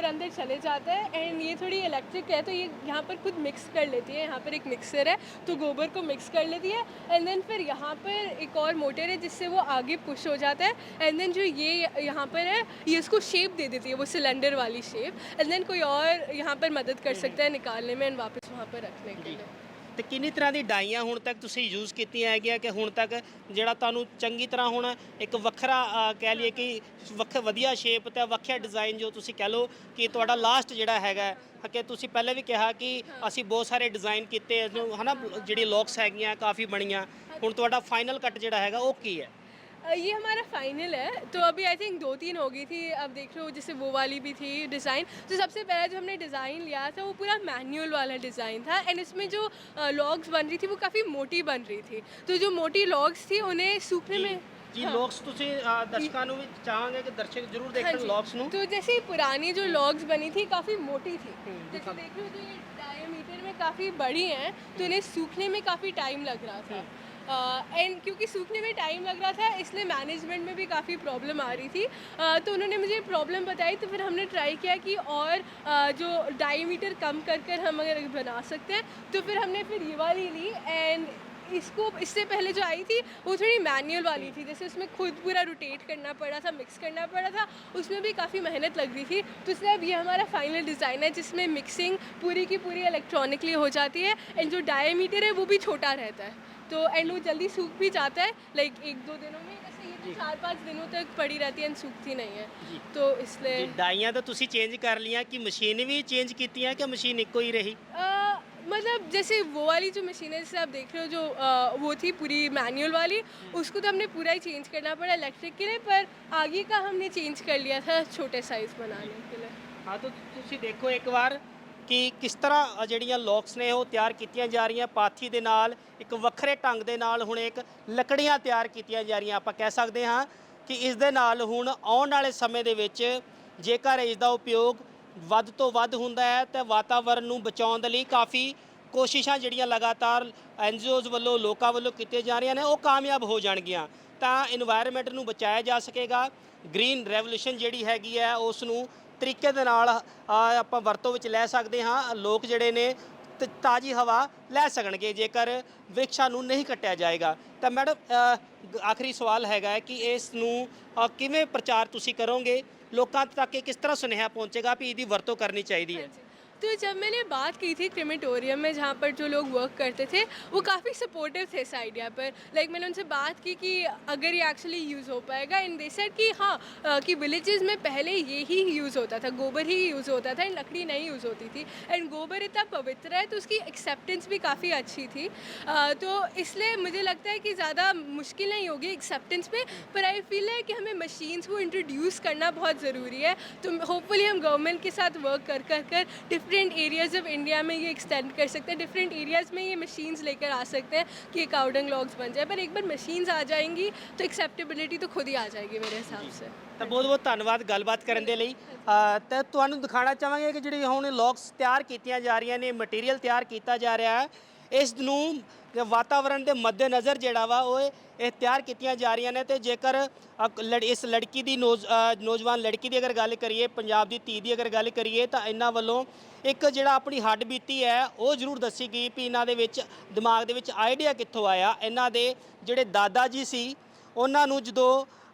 अंदर चले जाता है एंड ये थोड़ी इलेक्ट्रिक है, तो ये यहाँ पर खुद मिक्स कर लेती है। यहाँ पर एक मिक्सर है तो गोबर को मिक्स कर लेती है एंड देन फिर यहाँ पर एक और मोटर है जिससे वो आगे पुश हो जाता है एंड देन जो ये यहाँ पर है ये उसको शेप दे देती है, वो सिलेंडर वाली शेप, एंड देन कोई और यहाँ पर मदद कर सकता है निकालने में एंड वापस वहाँ पर रखने के लिए। ਤੇ ਕਿੰਨੀ ਤਰ੍ਹਾਂ ਦੀ ਡਾਈਆਂ ਹੁਣ ਤੱਕ ਤੁਸੀਂ ਯੂਜ਼ ਕੀਤੀਆਂ ਹੈਗੀਆਂ ਕਿ ਹੁਣ ਤੱਕ ਜਿਹੜਾ ਤੁਹਾਨੂੰ ਚੰਗੀ ਤਰ੍ਹਾਂ ਹੁਣ ਇੱਕ ਵੱਖਰਾ ਕਹਿ ਲਈਏ ਕਿ ਵਧੀਆ ਸ਼ੇਪ ਤੇ ਵੱਖਰਾ ਡਿਜ਼ਾਈਨ ਜੋ ਤੁਸੀਂ ਕਹਿ ਲਓ ਕਿ ਤੁਹਾਡਾ ਲਾਸਟ ਜਿਹੜਾ ਹੈਗਾ ਕਿ ਤੁਸੀਂ ਪਹਿਲੇ ਵੀ ਕਿਹਾ ਕਿ ਅਸੀਂ ਬਹੁਤ ਸਾਰੇ ਡਿਜ਼ਾਈਨ ਕੀਤੇ ਹੈ ਨਾ, ਜਿਹੜੀ ਲੌਕਸ ਹੈਗੀਆਂ ਕਾਫੀ ਬਣੀਆਂ, ਹੁਣ ਤੁਹਾਡਾ ਫਾਈਨਲ ਕੱਟ ਜਿਹੜਾ ਹੈਗਾ ਉਹ ਕੀ ਹੈ? ये हमारा फाइनल है, तो अभी आई थिंक 2-3 हो गई थी। अब देख लो जैसे वो वाली भी थी डिज़ाइन, तो सबसे पहले जो हमने डिज़ाइन लिया था वो पूरा मैनुअल वाला डिज़ाइन था एंड इसमें जो लॉग्स बन रही थी वो काफ़ी मोटी बन रही थी, तो जो मोटी लॉग्स थी उन्हें सूखने में जी लॉक्स ਤੁਸੀਂ ਦਰਸ਼ਕਾਂ ਨੂੰ ਵੀ ਚਾਹਾਂਗੇ ਕਿ ਦਰਸ਼ਕ ਜ਼ਰੂਰ ਦੇਖਣ ਲੌਕਸ ਨੂੰ। तो जैसे पुरानी जो लॉग्स बनी थी काफ़ी मोटी थी, जैसे देख लो जो ये डायमीटर में काफ़ी बड़ी हैं तो इन्हें सूखने में काफ़ी टाइम लग रहा था एंड क्योंकि सूखने में टाइम लग रहा था इसलिए मैनेजमेंट में भी काफ़ी प्रॉब्लम आ रही थी, तो उन्होंने मुझे प्रॉब्लम बताई, तो फिर हमने ट्राई किया कि और जो डायमीटर कम कर हम अगर बना सकते हैं, तो फिर हमने ये वाली ली एंड इसको इससे पहले जो आई थी वो थोड़ी मैनुअल वाली थी, जैसे उसमें खुद पूरा रोटेट करना पड़ा था, मिक्स करना पड़ा था, उसमें भी काफ़ी मेहनत लग रही थी। तो इसलिए अब ये हमारा फाइनल डिज़ाइन है जिसमें मिक्सिंग पूरी की पूरी इलेक्ट्रॉनिकली हो जाती है एंड जो डायमीटर है वो भी छोटा रहता है, तो एंड वो जल्दी सूख भी जाता है, लाइक 1-2 दिनों में। ऐसे ये तो 4-5 दिनों तक पड़ी रहती है एंड सूखती नहीं है, तो इसलिए ਜੀ ਡਾਈਆਂ ਤਾਂ ਤੁਸੀਂ ਚੇਂਜ ਕਰ ਲੀਆਂ ਕਿ ਮਸ਼ੀਨ ਵੀ ਚੇਂਜ ਕੀਤੀਆਂ ਕਿ ਮਸ਼ੀਨ ਇੱਕੋ ਹੀ ਰਹੀ? मतलब जैसे वो वाली जो मशीन है, जैसे आप देख रहे हो जो वो थी पूरी मैनुअल वाली, उसको तो हमने पूरा ही चेंज करना पड़ा इलेक्ट्रिक के लिए, पर आगे का हमने चेंज कर लिया था छोटे साइज़ बनाने के लिए। ਹਾਂ ਤਾਂ ਤੁਸੀਂ ਦੇਖੋ ਇੱਕ ਵਾਰ ਕਿ ਕਿਸ ਤਰ੍ਹਾਂ ਜਿਹੜੀਆਂ ਲੌਕਸ ਨੇ ਉਹ ਤਿਆਰ ਕੀਤੀਆਂ ਜਾ ਰਹੀਆਂ ਪਾਥੀ ਦੇ ਨਾਲ, ਇੱਕ ਵੱਖਰੇ ਢੰਗ ਦੇ ਨਾਲ ਹੁਣ ਇੱਕ ਲੱਕੜੀਆਂ ਤਿਆਰ ਕੀਤੀਆਂ ਜਾ ਰਹੀਆਂ। ਆਪਾਂ ਕਹਿ ਸਕਦੇ ਹਾਂ ਕਿ ਇਸ ਦੇ ਨਾਲ ਹੁਣ ਆਉਣ ਵਾਲੇ ਸਮੇਂ ਦੇ ਵਿੱਚ ਜੇਕਰ ਇਸ ਦਾ ਉਪਯੋਗ ਵੱਧ ਤੋਂ ਵੱਧ ਹੁੰਦਾ ਹੈ ਤਾਂ ਵਾਤਾਵਰਣ ਨੂੰ ਬਚਾਉਣ ਦੇ ਲਈ ਕਾਫੀ ਕੋਸ਼ਿਸ਼ਾਂ ਜਿਹੜੀਆਂ ਲਗਾਤਾਰ ਐਨਜੀਓਜ਼ ਵੱਲੋਂ ਲੋਕਾਂ ਵੱਲੋਂ ਕੀਤੀਆਂ ਜਾ ਰਹੀਆਂ ਨੇ ਉਹ ਕਾਮਯਾਬ ਹੋ ਜਾਣਗੀਆਂ ਤਾਂ ਇਨਵਾਇਰਨਮੈਂਟ ਨੂੰ ਬਚਾਇਆ ਜਾ ਸਕੇਗਾ। ਗ੍ਰੀਨ ਰੈਵੋਲੂਸ਼ਨ ਜਿਹੜੀ ਹੈਗੀ ਹੈ ਉਸ ਨੂੰ ਤਰੀਕੇ ਦੇ ਨਾਲ ਆਪਾਂ ਵਰਤੋਂ ਵਿੱਚ ਲੈ ਸਕਦੇ ਹਾਂ। ਲੋਕ ਜਿਹੜੇ ਨੇ ਤਾਜ਼ੀ ਹਵਾ ਲੈ ਸਕਣਗੇ ਜੇਕਰ ਵ੍ਰਿਕਸ਼ਾਂ ਨੂੰ ਨਹੀਂ ਕੱਟਿਆ ਜਾਏਗਾ। ਤਾਂ ਮੈਡਮ ਆਖਰੀ ਸਵਾਲ ਹੈਗਾ ਹੈ ਕਿ ਇਸ ਨੂੰ ਕਿਵੇਂ ਪ੍ਰਚਾਰ ਤੁਸੀਂ ਕਰੋਗੇ, ਲੋਕਾਂ ਤੱਕ ਇਹ ਕਿਸ ਤਰ੍ਹਾਂ ਸੁਨੇਹਾ ਪਹੁੰਚੇਗਾ ਵੀ ਇਹਦੀ ਵਰਤੋਂ ਕਰਨੀ ਚਾਹੀਦੀ ਹੈ? तो जब मैंने बात की थी क्रेमेटोरियम में जहाँ पर जो लोग वर्क करते थे, वो काफ़ी सपोर्टिव थे इस आइडिया पर। लाइक मैंने उनसे बात की कि अगर ये एक्चुअली यूज़ हो पाएगा, एंड दे सेड कि हाँ कि विलेजेस में पहले ये ही यूज़ होता था, गोबर ही यूज़ होता था, एंड लकड़ी नहीं यूज़ होती थी। एंड गोबर इतना पवित्र है तो उसकी एक्सेप्टेंस भी काफ़ी अच्छी थी। तो इसलिए मुझे लगता है कि ज़्यादा मुश्किल नहीं होगी एक्सेप्टेंस में, पर आई फील है कि हमें मशीन्स को इंट्रोड्यूस करना बहुत ज़रूरी है। तो होपफुली हम गवर्नमेंट के साथ वर्क कर डिफरेंट एरियाज़ ऑफ इंडिया में ये एक्सटेंड कर सकते हैं, डिफरेंट एरियाज़ में ये मशीन्स लेकर आ सकते हैं कि काउडंग लॉग्स बन जाए। पर एक बार मशीन्स आ जाएंगी तो एक्सेप्टेबिलिटी तो खुद ही आ जाएगी मेरे हिसाब से। ਤਾਂ ਬਹੁਤ ਬਹੁਤ ਧੰਨਵਾਦ ਗੱਲਬਾਤ ਕਰਨ ਦੇ ਲਈ। ਤਾਂ ਤੁਹਾਨੂੰ ਦਿਖਾਉਣਾ ਚਾਹਾਂਗੇ ਕਿ ਜਿਹੜੀ ਹੁਣ ਲੌਕਸ ਤਿਆਰ ਕੀਤੀਆਂ ਜਾ ਰਹੀਆਂ ਨੇ, ਮਟੀਰੀਅਲ ਤਿਆਰ ਕੀਤਾ ਜਾ ਰਿਹਾ ਹੈ, ਇਸ ਨੂੰ ਵਾਤਾਵਰਣ ਦੇ ਮੱਦੇਨਜ਼ਰ ਜਿਹੜਾ ਵਾ ਉਹ ਇਹ ਤਿਆਰ ਕੀਤੀਆਂ ਜਾ ਰਹੀਆਂ ਨੇ। ਤੇ ਜੇਕਰ ਇਸ ਲੜਕੀ ਦੀ ਨੌਜਵਾਨ ਲੜਕੀ ਦੀ ਅਗਰ ਗੱਲ ਕਰੀਏ, ਪੰਜਾਬ ਦੀ ਧੀ ਦੀ ਅਗਰ ਗੱਲ ਕਰੀਏ ਤਾਂ ਇਹਨਾਂ ਵੱਲੋਂ ਇੱਕ ਜਿਹੜਾ ਆਪਣੀ ਹੱਡ ਬੀਤੀ ਹੈ ਉਹ ਜ਼ਰੂਰ ਦੱਸੀ ਗਈ ਵੀ ਇਹਨਾਂ ਦੇ ਵਿੱਚ ਦਿਮਾਗ ਦੇ ਵਿੱਚ ਆਈਡੀਆ ਕਿੱਥੋਂ ਆਇਆ। ਇਹਨਾਂ ਦੇ ਜਿਹੜੇ ਦਾਦਾ ਜੀ ਸੀ ਉਹਨਾਂ ਨੂੰ ਜਦੋਂ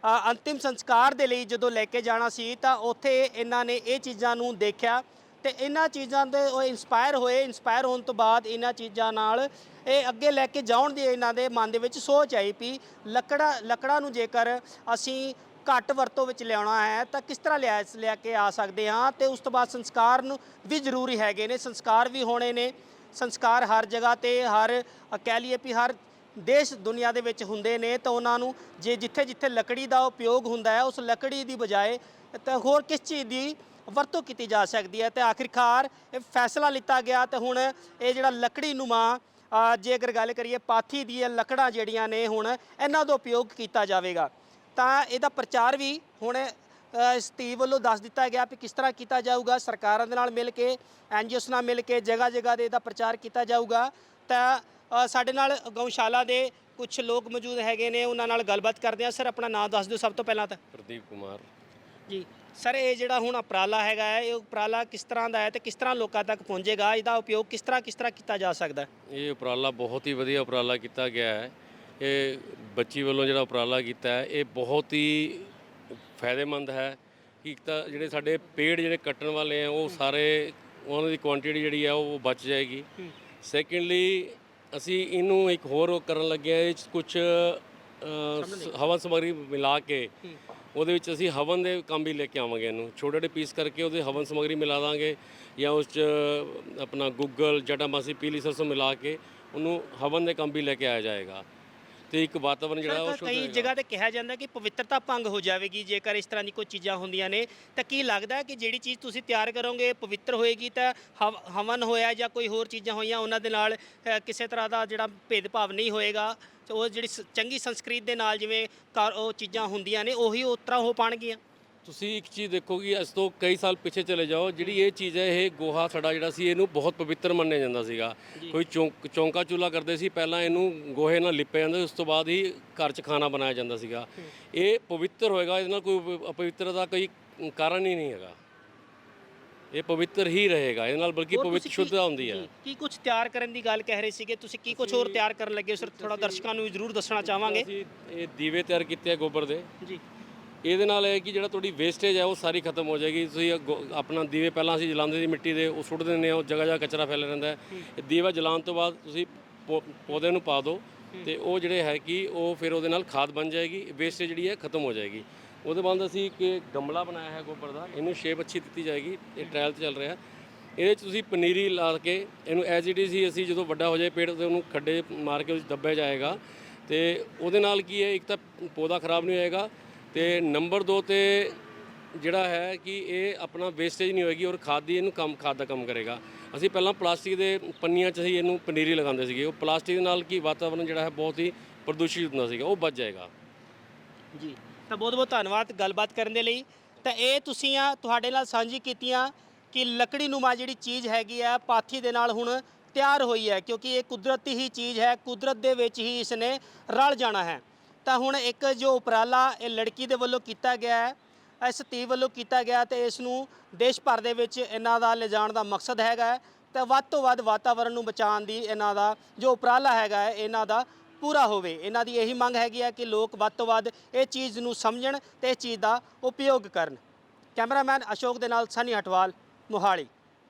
ਅੰਤਿਮ ਸੰਸਕਾਰ ਦੇ ਲਈ ਜਦੋਂ ਲੈ ਕੇ ਜਾਣਾ ਸੀ ਤਾਂ ਉੱਥੇ ਇਹਨਾਂ ਨੇ ਇਹ ਚੀਜ਼ਾਂ ਨੂੰ ਦੇਖਿਆ ਤੇ ਇਹਨਾਂ ਚੀਜ਼ਾਂ ਦੇ ਉਹ ਇੰਸਪਾਇਰ ਹੋਏ। ਇੰਸਪਾਇਰ ਹੋਣ ਤੋਂ ਬਾਅਦ ਇਹਨਾਂ ਚੀਜ਼ਾਂ ਨਾਲ ਇਹ ਅੱਗੇ ਲੈ ਕੇ ਜਾਣ ਦੀ ਇਹਨਾਂ ਦੇ ਮਨ ਦੇ ਵਿੱਚ ਸੋਚ ਆਈ ਵੀ ਲੱਕੜਾਂ ਨੂੰ ਜੇਕਰ ਅਸੀਂ ਘੱਟ ਵਰਤੋਂ ਵਿੱਚ ਲਿਆਉਣਾ ਹੈ ਤਾਂ ਕਿਸ ਤਰ੍ਹਾਂ ਲਿਆ ਕੇ ਆ ਸਕਦੇ ਹਾਂ। ਤੇ ਉਸ ਤੋਂ ਬਾਅਦ ਸੰਸਕਾਰ ਨੂੰ ਵੀ ਜ਼ਰੂਰੀ ਹੈਗੇ ਨੇ, ਸੰਸਕਾਰ ਵੀ ਹੋਣੇ ਨੇ। ਸੰਸਕਾਰ ਹਰ ਜਗ੍ਹਾ 'ਤੇ ਹਰ ਕਹਿ ਲਈਏ ਵੀ ਹਰ ਦੇਸ਼ ਦੁਨੀਆ ਦੇ ਵਿੱਚ ਹੁੰਦੇ ਨੇ ਤਾਂ ਉਹਨਾਂ ਨੂੰ ਜੇ ਜਿੱਥੇ ਜਿੱਥੇ ਲੱਕੜੀ ਦਾ ਉਪਯੋਗ ਹੁੰਦਾ ਹੈ ਉਸ ਲੱਕੜੀ ਦੀ ਬਜਾਏ ਤਾਂ ਹੋਰ ਕਿਸ ਚੀਜ਼ ਦੀ ਵਰਤੋਂ ਕੀਤੀ ਜਾ ਸਕਦੀ ਹੈ। ਤੇ ਆਖਿਰਕਾਰ ਇਹ ਫੈਸਲਾ ਲਿੱਤਾ ਗਿਆ ਤੇ ਹੁਣ ਇਹ ਜਿਹੜਾ ਲੱਕੜੀ ਨੂੰਮਾ ਜੇ ਅਗਰ ਗੱਲ ਕਰੀਏ ਪਾਥੀ ਦੀਆਂ ਲੱਕੜਾਂ ਜਿਹੜੀਆਂ ਨੇ ਹੁਣ ਇਹਨਾਂ ਦਾ ਉਪਯੋਗ ਕੀਤਾ ਜਾਵੇਗਾ। ਤਾਂ ਇਹਦਾ ਪ੍ਰਚਾਰ ਵੀ ਹੁਣ ਇਸ ਧੀ ਵੱਲੋਂ ਦੱਸ ਦਿੱਤਾ ਗਿਆ ਵੀ ਕਿਸ ਤਰ੍ਹਾਂ ਕੀਤਾ ਜਾਊਗਾ। ਸਰਕਾਰਾਂ ਦੇ ਨਾਲ ਮਿਲ ਕੇ, ਐਨਜੀਓਸ ਨਾਲ ਮਿਲ ਕੇ ਜਗ੍ਹਾ ਜਗ੍ਹਾ 'ਤੇ ਇਹਦਾ ਪ੍ਰਚਾਰ ਕੀਤਾ ਜਾਊਗਾ। ਤਾਂ ਸਾਡੇ ਨਾਲ ਗਊਸ਼ਾਲਾ ਦੇ ਕੁਝ ਲੋਕ ਮੌਜੂਦ ਹੈਗੇ ਨੇ, ਉਹਨਾਂ ਨਾਲ ਗੱਲਬਾਤ ਕਰਦੇ ਹਾਂ। ਸਰ ਆਪਣਾ ਨਾਮ ਦੱਸ ਦਿਓ ਸਭ ਤੋਂ ਪਹਿਲਾਂ ਤਾਂ। ਪ੍ਰਦੀਪ ਕੁਮਾਰ ਜੀ ਸਰ, ਇਹ ਜਿਹੜਾ ਹੁਣ ਉਪਰਾਲਾ ਹੈਗਾ ਹੈ ਇਹ ਉਪਰਾਲਾ ਕਿਸ ਤਰ੍ਹਾਂ ਦਾ ਹੈ ਤੇ ਕਿਸ ਤਰ੍ਹਾਂ ਲੋਕਾਂ ਤੱਕ ਪਹੁੰਚੇਗਾ? ਇਹਦਾ ਉਪਯੋਗ ਕਿਸ ਤਰ੍ਹਾਂ ਕੀਤਾ ਜਾ ਸਕਦਾ? ਇਹ ਉਪਰਾਲਾ ਬਹੁਤ ਹੀ ਵਧੀਆ ਉਪਰਾਲਾ ਕੀਤਾ ਗਿਆ ਹੈ। ਇਹ ਬੱਚੀ ਵੱਲੋਂ ਜਿਹੜਾ ਉਪਰਾਲਾ ਕੀਤਾ ਹੈ ਇਹ ਬਹੁਤ ਹੀ ਫਾਇਦੇਮੰਦ ਹੈ। ਕਿ ਇੱਕ ਤਾਂ ਜਿਹੜੇ ਸਾਡੇ ਪੇੜ ਜਿਹੜੇ ਕੱਟਣ ਵਾਲੇ ਆ ਉਹ ਸਾਰੇ ਉਹਨਾਂ ਦੀ ਕੁਆਂਟੀਟੀ ਜਿਹੜੀ ਆ ਉਹ ਬਚ ਜਾਏਗੀ। ਸੈਕੰਡਲੀ ਅਸੀਂ ਇਹਨੂੰ ਇੱਕ ਹੋਰ ਕਰਨ ਲੱਗੇ ਆ, ਇਹ 'ਚ ਕੁਛ ਹਵਨ ਸਮੱਗਰੀ ਮਿਲਾ ਕੇ ਉਹਦੇ ਵਿੱਚ ਅਸੀਂ ਹਵਨ ਦੇ ਕੰਮ ਵੀ ਲੈ ਕੇ ਆਵਾਂਗੇ। ਇਹਨੂੰ ਛੋਟੇ ਛੋਟੇ ਪੀਸ ਕਰਕੇ ਉਹਦੇ ਹਵਨ ਸਮੱਗਰੀ ਮਿਲਾ ਦਾਂਗੇ ਜਾਂ ਉਸ 'ਚ ਆਪਣਾ ਗੁੱਗਲ, ਜਟਾਮਾਸੀ, ਪੀਲੀ ਸਰਸੋਂ ਮਿਲਾ ਕੇ ਉਹਨੂੰ ਹਵਨ ਦੇ ਕੰਮ ਵੀ ਲੈ ਕੇ ਆਇਆ ਜਾਏਗਾ ਤੇ ਇੱਕ ਵਾਤਾਵਰਨ ਜਿਹੜਾ ਉਹ ਸ਼ੁੱਧ ਕਈ ਜਗ੍ਹਾ ਤੇ ਕਿਹਾ ਜਾਂਦਾ ਕਿ ਪਵਿੱਤਰਤਾ ਭੰਗ ਹੋ ਜਾਵੇਗੀ ਜੇਕਰ ਇਸ ਤਰ੍ਹਾਂ ਦੀ ਕੋਈ ਚੀਜ਼ਾਂ ਹੁੰਦੀਆਂ ਨੇ। ਤਾਂ ਕੀ ਲੱਗਦਾ ਕਿ ਜਿਹੜੀ ਚੀਜ਼ ਤੁਸੀਂ ਤਿਆਰ ਕਰੋਗੇ ਪਵਿੱਤਰ ਹੋਏਗੀ ਤਾਂ ਹਵਨ ਹੋਇਆ ਜਾਂ ਕੋਈ ਹੋਰ ਚੀਜ਼ਾਂ ਹੋਈਆਂ ਉਹਨਾਂ ਦੇ ਨਾਲ ਕਿਸੇ ਤਰ੍ਹਾਂ ਦਾ ਜਿਹੜਾ ਭੇਦਭਾਵ ਨਹੀਂ ਹੋਏਗਾ? ਤੇ ਉਹ ਜਿਹੜੀ ਚੰਗੀ ਸੰਸਕ੍ਰਿਤ ਦੇ ਨਾਲ ਜਿਵੇਂ ਉਹ ਚੀਜ਼ਾਂ ਹੁੰਦੀਆਂ ਨੇ ਉਹੀ ਉਸ ਤਰ੍ਹਾਂ ਹੋ ਪਾਣਗੀਆਂ? ਤੁਸੀਂ ਇੱਕ ਚੀਜ਼ ਦੇਖੋ ਕਿ ਅੱਜ ਤੋਂ ਕਈ ਸਾਲ ਪਿੱਛੇ ਚਲੇ ਜਾਓ, ਜਿਹੜੀ ਇਹ ਚੀਜ਼ ਹੈ ਇਹ ਗੋਹਾ ਸਾਡਾ ਜਿਹੜਾ ਸੀ ਇਹਨੂੰ ਬਹੁਤ ਪਵਿੱਤਰ ਮੰਨਿਆ ਜਾਂਦਾ ਸੀਗਾ। ਕੋਈ ਚੌਂਕਾ ਚੁੱਲ੍ਹਾ ਕਰਦੇ ਸੀ, ਪਹਿਲਾਂ ਇਹਨੂੰ ਗੋਹੇ ਨਾਲ ਲਿਪਿਆ ਜਾਂਦਾ, ਉਸ ਤੋਂ ਬਾਅਦ ਹੀ ਘਰ 'ਚ ਖਾਣਾ ਬਣਾਇਆ ਜਾਂਦਾ ਸੀਗਾ। ਇਹ ਪਵਿੱਤਰ ਹੋਏਗਾ, ਇਹਦੇ ਨਾਲ ਕੋਈ ਅਪਵਿੱਤਰ ਦਾ ਕੋਈ ਕਾਰਨ ਹੀ ਨਹੀਂ ਹੈਗਾ। ਇਹ ਪਵਿੱਤਰ ਹੀ ਰਹੇਗਾ ਇਹਦੇ ਨਾਲ, ਬਲਕਿ ਪਵਿੱਤਰ ਸ਼ੁੱਧਤਾ ਹੁੰਦੀ ਹੈ। ਕੀ ਕੁਝ ਤਿਆਰ ਕਰਨ ਦੀ ਗੱਲ ਕਹਿ ਰਹੇ ਸੀਗੇ ਤੁਸੀਂ? ਕੀ ਕੁਝ ਹੋਰ ਤਿਆਰ ਕਰਨ ਲੱਗੇ ਸਰ? ਥੋੜਾ ਦਰਸ਼ਕਾਂ ਨੂੰ ਜ਼ਰੂਰ ਦੱਸਣਾ ਚਾਹਾਂਗੇ। ਅਸੀਂ ਇਹ ਦੀਵੇ ਤਿਆਰ ਕੀਤੇ ਆ ਗੋਬਰ ਦੇ। ਜੀ ਇਹਦੇ ਨਾਲ ਇਹ ਕਿ ਜਿਹੜਾ ਤੁਹਾਡੀ ਵੇਸਟੇਜ ਹੈ ਉਹ ਸਾਰੀ ਖਤਮ ਹੋ ਜਾਏਗੀ। ਤੁਸੀਂ ਆਪਣਾ ਦੀਵੇ ਪਹਿਲਾਂ ਅਸੀਂ ਜਲਾਉਂਦੇ ਸੀ ਮਿੱਟੀ ਦੇ, ਉਹ ਸੁੱਟ ਦਿੰਦੇ ਹਾਂ, ਉਹ ਜਗ੍ਹਾ ਜਗ੍ਹਾ ਕਚਰਾ ਫੈਲਿਆ ਰਹਿੰਦਾ ਹੈ। ਇਹ ਦੀਵਾ ਜਲਾਉਣ ਤੋਂ ਬਾਅਦ ਤੁਸੀਂ ਪੌਦੇ ਨੂੰ ਪਾ ਦਿਓ, ਤੇ ਉਹ ਜਿਹੜੇ ਹੈ ਕਿ ਉਹ ਫਿਰ ਉਹਦੇ ਨਾਲ ਖਾਦ ਬਣ ਜਾਏਗੀ, ਵੇਸਟੇਜ ਜਿਹੜੀ ਹੈ ਖਤਮ ਹੋ ਜਾਏਗੀ। ਉਹਦੇ ਬਾਅਦ ਅਸੀਂ ਇੱਕ ਗਮਲਾ ਬਣਾਇਆ ਹੈ ਗੋਬਰ ਦਾ, ਇਹਨੂੰ ਸ਼ੇਪ ਅੱਛੀ ਦਿੱਤੀ ਜਾਏਗੀ, ਇਹ ਟ੍ਰਾਇਲ 'ਤੇ ਚੱਲ ਰਿਹਾ। ਇਹਦੇ 'ਚ ਤੁਸੀਂ ਪਨੀਰੀ ਲਾ ਕੇ ਇਹਨੂੰ ਐਜ਼ ਇਟ ਇਜ਼ ਹੀ ਅਸੀਂ ਜਦੋਂ ਵੱਡਾ ਹੋ ਜਾਏ ਪੇੜ ਤੇ ਉਹਨੂੰ ਖੱਡੇ ਮਾਰ ਕੇ ਉਹ 'ਚ ਦੱਬਿਆ ਜਾਏਗਾ। ਤੇ ਉਹਦੇ ਨਾਲ ਕੀ ਹੈ, ਇੱਕ ਤਾਂ ਪੌਦਾ ਖਰਾਬ ਨਹੀਂ ਹੋਏਗਾ ਤੇ ਨੰਬਰ 2 ਤੇ ਜਿਹੜਾ ਹੈ ਕਿ ਇਹ ਆਪਣਾ ਵੇਸਟੇਜ ਨਹੀਂ ਹੋਏਗੀ ਔਰ ਖਾਦ ਦਾ ਕੰਮ ਕਰੇਗਾ। ਅਸੀਂ ਪਹਿਲਾਂ ਪਲਾਸਟਿਕ ਦੇ ਪੰਨੀਆਂ 'ਚ ਅਸੀਂ ਇਹਨੂੰ ਪਨੀਰੀ ਲਗਾਉਂਦੇ ਸੀਗੇ, ਉਹ ਪਲਾਸਟਿਕ ਦੇ ਨਾਲ ਕੀ ਵਾਤਾਵਰਨ ਜਿਹੜਾ ਹੈ ਬਹੁਤ ਹੀ ਪ੍ਰਦੂਸ਼ਿਤ ਹੁੰਦਾ ਸੀਗਾ, ਉਹ ਬਚ ਜਾਏਗਾ। ਜੀ, ਤਾਂ ਬਹੁਤ ਬਹੁਤ ਧੰਨਵਾਦ ਗੱਲਬਾਤ ਕਰਨ ਦੇ ਲਈ। ਤਾਂ ਇਹ ਤੁਸੀਂ ਤੁਹਾਡੇ ਨਾਲ ਸਾਂਝੀ ਕੀਤੀਆਂ ਕਿ ਲੱਕੜੀ ਨੂਮਾ ਜਿਹੜੀ ਚੀਜ਼ ਹੈਗੀ ਆ ਪਾਥੀ ਦੇ ਨਾਲ ਹੁਣ ਤਿਆਰ ਹੋਈ ਹੈ, ਕਿਉਂਕਿ ਇਹ ਕੁਦਰਤੀ ਹੀ ਚੀਜ਼ ਹੈ, ਕੁਦਰਤ ਦੇ ਵਿੱਚ ਹੀ ਇਸ ਨੇ ਰਲ ਜਾਣਾ ਹੈ। ਤਾਂ ਹੁਣ ਇੱਕ ਜੋ ਉਪਰਾਲਾ ਇਹ ਲੜਕੀ ਦੇ ਵੱਲੋਂ ਕੀਤਾ ਗਿਆ ਹੈ, ਇਸ ਧੀ ਵੱਲੋਂ ਕੀਤਾ ਗਿਆ, ਤੇ ਇਸ ਨੂੰ ਦੇਸ਼ ਭਰ ਦੇ ਵਿੱਚ ਇਹਨਾਂ ਦਾ ਲਿਜਾਣ ਦਾ ਮਕਸਦ ਹੈਗਾ ਹੈ। ਤਾਂ ਵੱਧ ਤੋਂ ਵੱਧ ਵਾਤਾਵਰਣ ਨੂੰ ਬਚਾਉਣ ਦੀ ਇਹਨਾਂ ਦਾ ਜੋ ਉਪਰਾਲਾ ਹੈਗਾ ਹੈ ਇਹਨਾਂ ਦਾ ਪੂਰਾ ਹੋਵੇ। ਇਹਨਾਂ ਦੀ ਇਹੀ ਮੰਗ ਹੈਗੀ ਹੈ ਕਿ ਲੋਕ ਵੱਧ ਤੋਂ ਵੱਧ ਇਹ ਚੀਜ਼ ਨੂੰ ਸਮਝਣ ਤੇ ਇਸ ਚੀਜ਼ ਦਾ ਉਪਯੋਗ ਕਰਨ। ਕੈਮਰਾਮੈਨ ਅਸ਼ੋਕ ਦੇ ਨਾਲ ਸਨੀ ਹਟਵਾਲ, ਮੋਹਾਲੀ।